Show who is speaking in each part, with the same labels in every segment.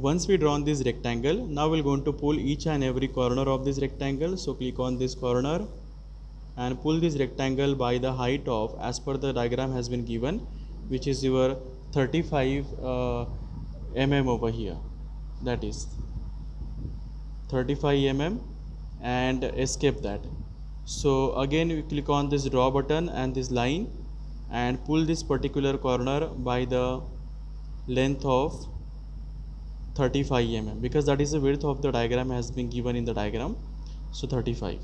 Speaker 1: Once we drawn this rectangle, now we're going to pull each and every corner of this rectangle. So click on this corner and pull this rectangle by the height of, as per the diagram has been given, which is your 35 mm over here, that is 35 mm, and escape that. So again we click on this draw button and this line and pull this particular corner by the length of 35 mm, because that is the width of the diagram has been given in the diagram. So 35,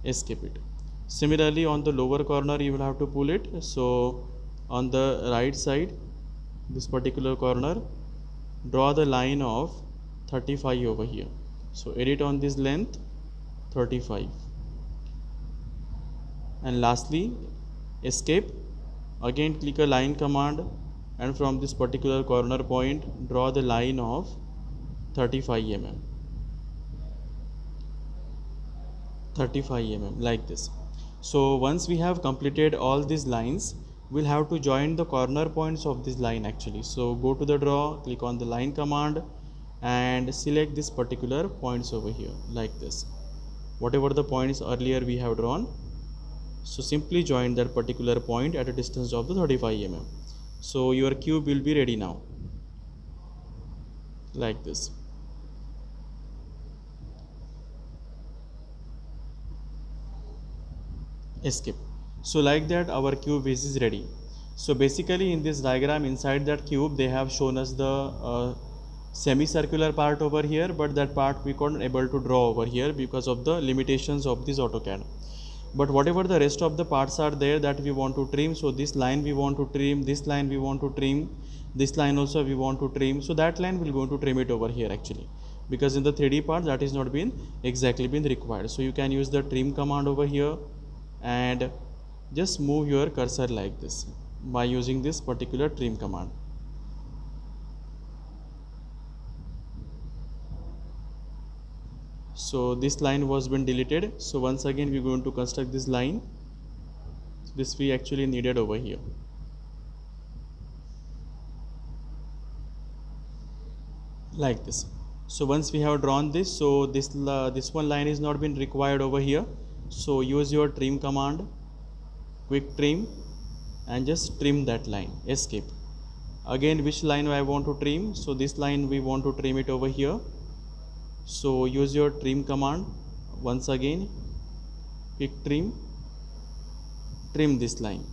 Speaker 1: escape it. Similarly on the lower corner you will have to pull it. So on the right side, this particular corner, draw the line of 35 over here. So edit on this length 35, and lastly escape. Again click a line command and from this particular corner point draw the line of 35 mm, 35 mm, like this. So once we have completed all these lines, we'll have to join the corner points of this line actually. So go to the draw, click on the line command and select this particular points over here, like this. Whatever the points earlier we have drawn, so simply join that particular point at a distance of the 35 mm. So your cube will be ready now, like this. Escape. So like that our cube is ready. So basically in this diagram, inside that cube they have shown us the semicircular part over here, but that part we couldn't able to draw over here because of the limitations of this AutoCAD. But whatever the rest of the parts are there that we want to trim, so this line we want to trim, this line we want to trim, this line also we want to trim, so that line we're going to trim it over here actually, because in the 3D part that is not been exactly been required. So you can use the trim command over here and just move your cursor like this by using this particular trim command. So this line was been deleted. So once again we're going to construct this line. This we actually needed over here, like this. So once we have drawn this, so this one line is not been required over here. So use your trim command, quick trim, and just trim that line, escape. Again which line I want to trim, so this line we want to trim it over here. So use your trim command, once again quick trim, trim this line.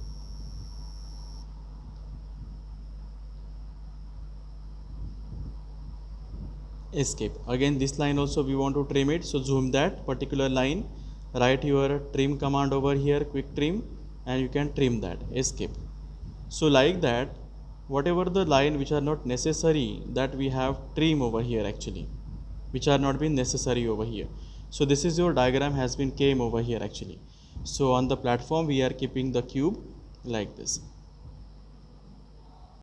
Speaker 1: Escape. Again this line also we want to trim it, so zoom that particular line, write your trim command over here, quick trim, and you can trim that, escape. So like that, whatever the line which are not necessary, that we have trim over here actually, which are not been necessary over here. So this is your diagram has been came over here actually. So on the platform we are keeping the cube like this.